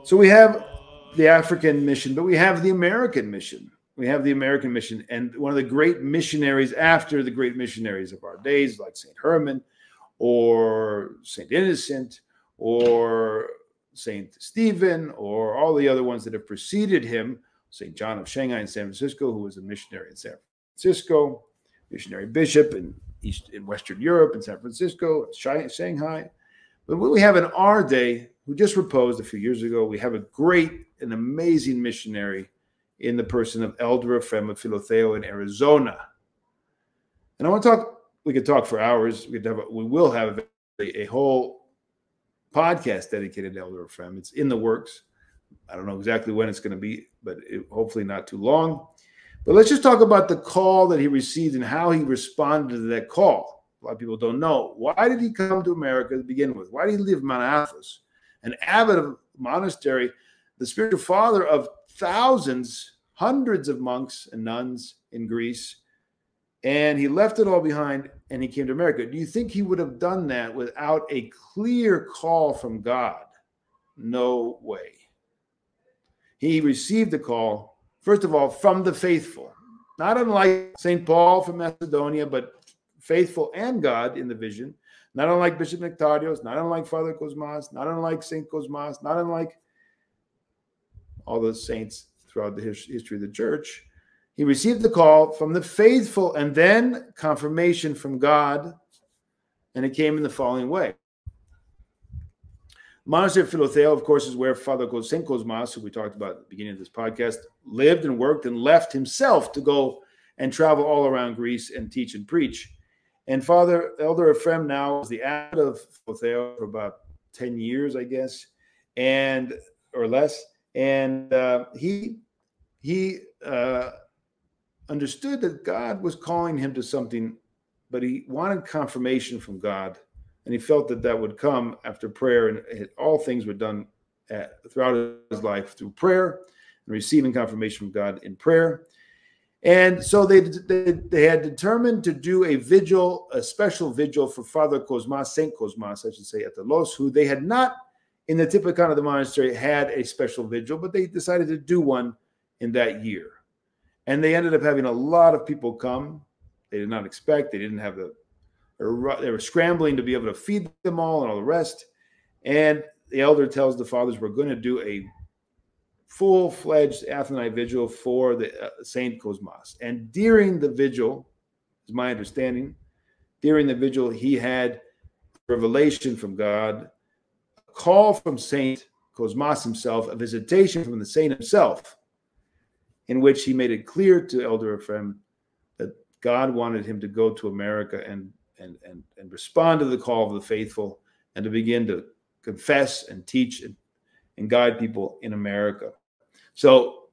So we have the African mission, but we have the American mission. We have the American mission, and one of the great missionaries after the great missionaries of our days, like St. Herman or St. Innocent or St. Stephen or all the other ones that have preceded him, St. John of Shanghai in San Francisco, who was a missionary in San Francisco, missionary bishop in Western Europe, in San Francisco, Shanghai. But what we have in our day, who just reposed a few years ago, we have a great and amazing missionary in the person of Elder Ephraim of Philotheo in Arizona. And I want to talk, we could talk for hours. We will have a whole podcast dedicated to Elder Ephraim. It's in the works. I don't know exactly when it's going to be, but hopefully not too long. But let's just talk about the call that he received and how he responded to that call. A lot of people don't know. Why did he come to America to begin with? Why did he live in Mount Athos, an abbot of a monastery, the spiritual father of thousands, hundreds of monks and nuns in Greece? And he left it all behind and he came to America. Do you think he would have done that without a clear call from God? No way. He received the call, first of all, from the faithful, not unlike St. Paul from Macedonia, but faithful and God in the vision, not unlike Bishop Nectarios, not unlike Father Cosmas, not unlike St. Cosmas, not unlike all the saints throughout the history of the church. He received the call from the faithful and then confirmation from God, and it came in the following way. Monastery of Philotheo, of course, is where Father St. Cosmas, who we talked about at the beginning of this podcast, lived and worked and left himself to go and travel all around Greece and teach and preach. And Father Elder Ephraim now is the abbot of Philotheo for about 10 years, I guess, and or less. And he understood that God was calling him to something, but he wanted confirmation from God. And he felt that that would come after prayer, and all things were done throughout his life through prayer and receiving confirmation from God in prayer. And so they had determined to do a vigil, a special vigil for Father Cosmas, St. Cosmas, I should say, at the Los, who they had not, in the Typicon of the monastery, had a special vigil, but they decided to do one in that year. And they ended up having a lot of people come. They did not expect, they didn't have they were scrambling to be able to feed them all and all the rest. And the elder tells the fathers, we're going to do a full-fledged Athonite vigil for the Saint Cosmas. And during the vigil, is my understanding, during the vigil, he had revelation from God, a call from Saint Cosmas himself, a visitation from the saint himself, in which he made it clear to Elder Ephraim that God wanted him to go to America and respond to the call of the faithful and to begin to confess and teach and guide people in America. So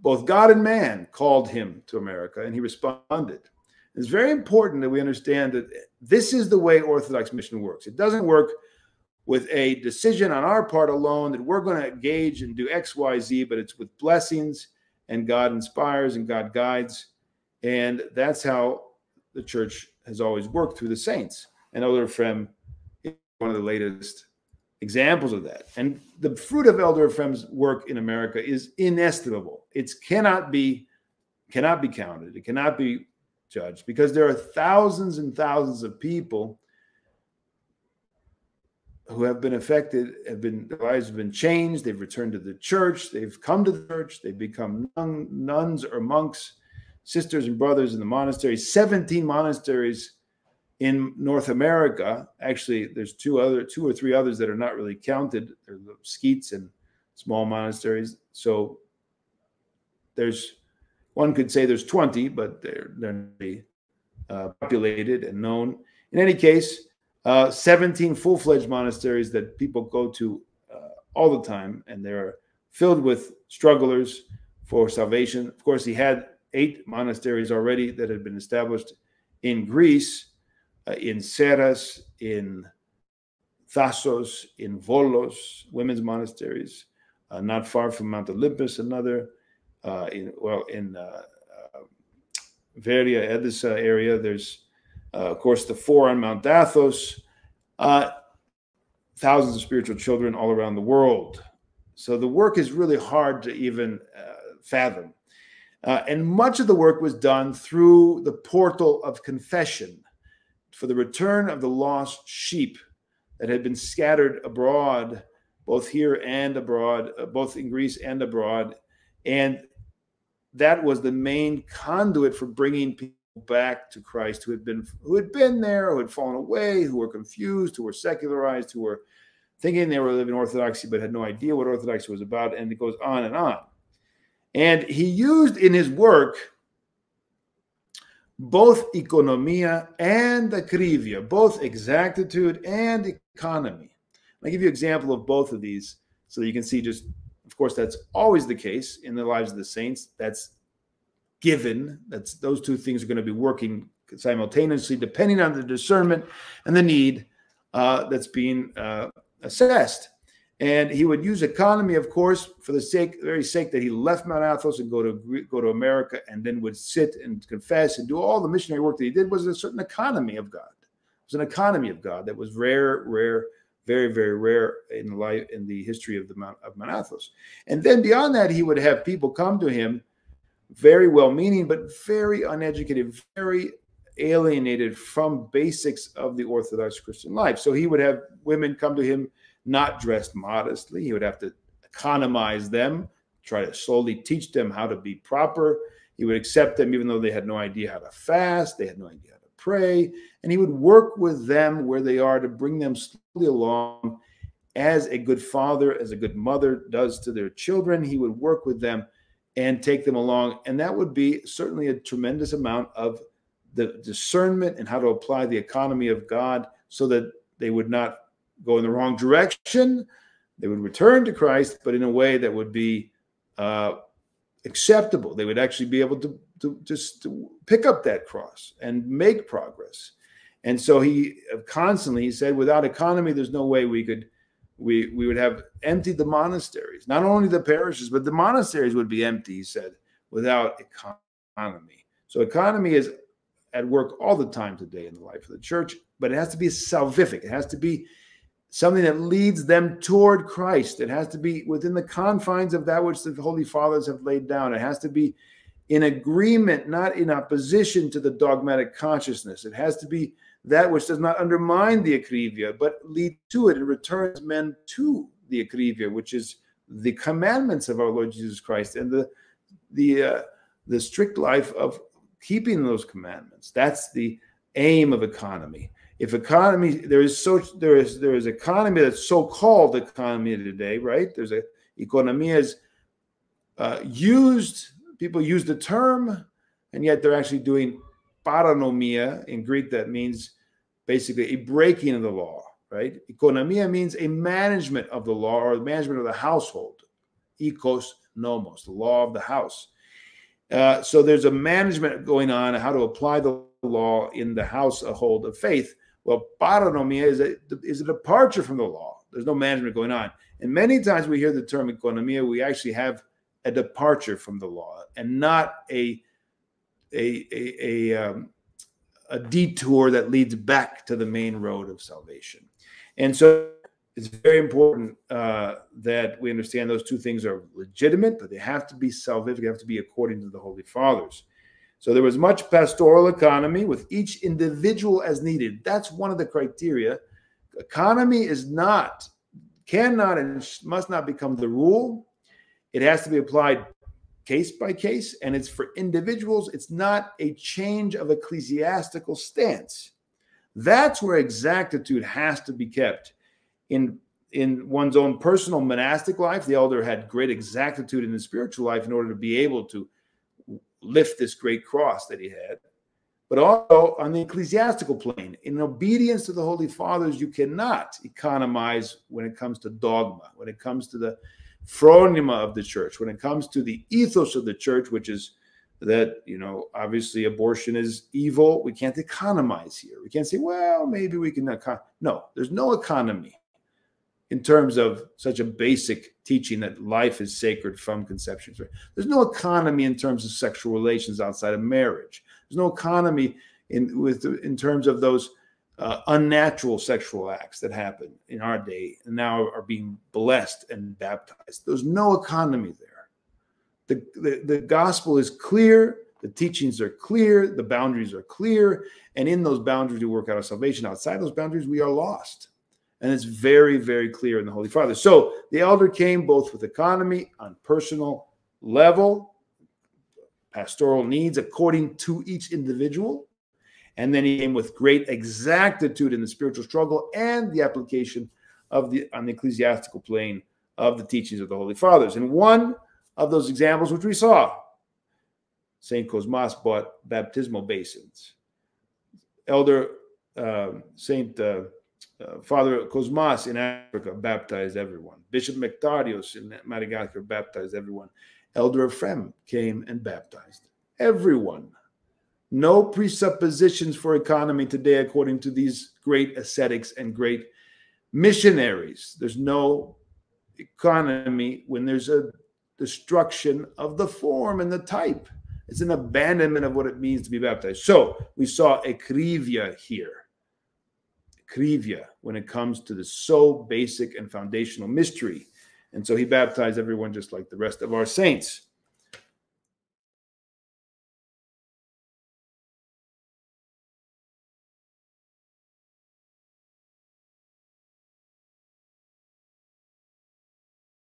both God and man called him to America, and he responded. It's very important that we understand that this is the way Orthodox mission works. It doesn't work with a decision on our part alone that we're going to engage and do X, Y, Z, but it's with blessings, and God inspires and God guides. And that's how the church has always worked through the saints. And Elder Ephraim is one of the latest examples of that. And the fruit of Elder Ephraim's work in America is inestimable. It cannot be counted. It cannot be judged, because there are thousands and thousands of people who have been affected, their lives have been changed. They've returned to the church. They've come to the church. They've become nuns or monks, sisters and brothers in the monasteries. 17 monasteries in North America. Actually, there's two or three others that are not really counted. They're the skeets and small monasteries. So one could say there's 20, but they're populated and known. In any case, 17 full-fledged monasteries that people go to all the time, and they're filled with strugglers for salvation. Of course, he had 8 monasteries already that had been established in Greece, in Seras, in Thasos, in Volos, women's monasteries, not far from Mount Olympus, another, in Veria, Edessa area. There's, of course, the 4 on Mount Athos, thousands of spiritual children all around the world. So the work is really hard to even fathom. And much of the work was done through the portal of confession for the return of the lost sheep that had been scattered abroad, both here and abroad, both in Greece and abroad. And that was the main conduit for bringing people back to Christ who had been there, who had fallen away, who were confused, who were secularized, who were thinking they were living orthodoxy but had no idea what orthodoxy was about, and it goes on and on. And he used in his work both economia and akrivia, both exactitude and economy. I'll give you an example of both of these so that you can see just, of course, that's always the case in the lives of the saints. That's given. That's those two things are going to be working simultaneously, depending on the discernment and the need that's being assessed. And he would use economy, of course, for the very sake that he left Mount Athos and go to America, and then would sit and confess and do all the missionary work that he did. Was a certain economy of God. It was an economy of God that was rare, very, very rare in the history of Mount Athos. And then beyond that, he would have people come to him, very well-meaning, but very uneducated, very alienated from basics of the Orthodox Christian life. So he would have women come to him not dressed modestly. He would have to economize them, try to slowly teach them how to be proper. He would accept them even though they had no idea how to fast, they had no idea how to pray, and he would work with them where they are to bring them slowly along as a good father, as a good mother does to their children. He would work with them and take them along, and that would be certainly a tremendous amount of the discernment and how to apply the economy of God so that they would not go in the wrong direction. They would return to Christ, but in a way that would be acceptable. They would actually be able to just pick up that cross and make progress. And so he said, without economy, there's no way we would have emptied the monasteries. Not only the parishes, but the monasteries would be empty, he said, without economy. So economy is at work all the time today in the life of the church, but it has to be salvific. It has to be something that leads them toward Christ. It has to be within the confines of that which the Holy Fathers have laid down. It has to be in agreement, not in opposition to the dogmatic consciousness. It has to be that which does not undermine the akrivia, but lead to it and returns men to the akrivia, which is the commandments of our Lord Jesus Christ and the strict life of keeping those commandments. That's the aim of economy. If economy, there is economy that's so-called economy today, right? There's a economia is used. People use the term, and yet they're actually doing paranomia in Greek. That means basically a breaking of the law, right? Economia means a management of the law or management of the household. Ekos nomos, the law of the house. So there's a management going on, how to apply the law in the household of faith. Well, paranomia is a departure from the law. There's no management going on. And many times we hear the term economia, we actually have a departure from the law and not a detour that leads back to the main road of salvation. And so it's very important that we understand those two things are legitimate, but they have to be salvific, they have to be according to the Holy Fathers. So there was much pastoral economy with each individual as needed. That's one of the criteria. Economy cannot and must not become the rule. It has to be applied case by case, and it's for individuals. It's not a change of ecclesiastical stance. That's where exactitude has to be kept. In one's own personal monastic life, the elder had great exactitude in his spiritual life in order to be able to lift this great cross that he had. But also on the ecclesiastical plane, in obedience to the Holy Fathers, you cannot economize when it comes to dogma, when it comes to the phronema of the church, when it comes to the ethos of the church, which is that, obviously abortion is evil. We can't economize here. We can't say, well, maybe we can. No, there's no economy in terms of such a basic teaching that life is sacred from conception. There's no economy in terms of sexual relations outside of marriage. There's no economy in terms of those unnatural sexual acts that happen in our day and now are being blessed and baptized. There's no economy there. The gospel is clear. The teachings are clear. The boundaries are clear. And in those boundaries, we work out our salvation. Outside those boundaries, we are lost. And it's very, very clear in the Holy Father. So the elder came both with economy on personal level, pastoral needs according to each individual. And then he came with great exactitude in the spiritual struggle and the application on the ecclesiastical plane of the teachings of the Holy Fathers. And one of those examples, which we saw, St. Cosmas bought baptismal basins. Elder Father Cosmas in Africa baptized everyone. Bishop Nectarios in Madagascar baptized everyone. Elder Ephraim came and baptized everyone. No presuppositions for economy today, according to these great ascetics and great missionaries. There's no economy when there's a destruction of the form and the type. It's an abandonment of what it means to be baptized. So we saw ekrivia here. Ekrivia when it comes to the so basic and foundational mystery. And so he baptized everyone just like the rest of our saints.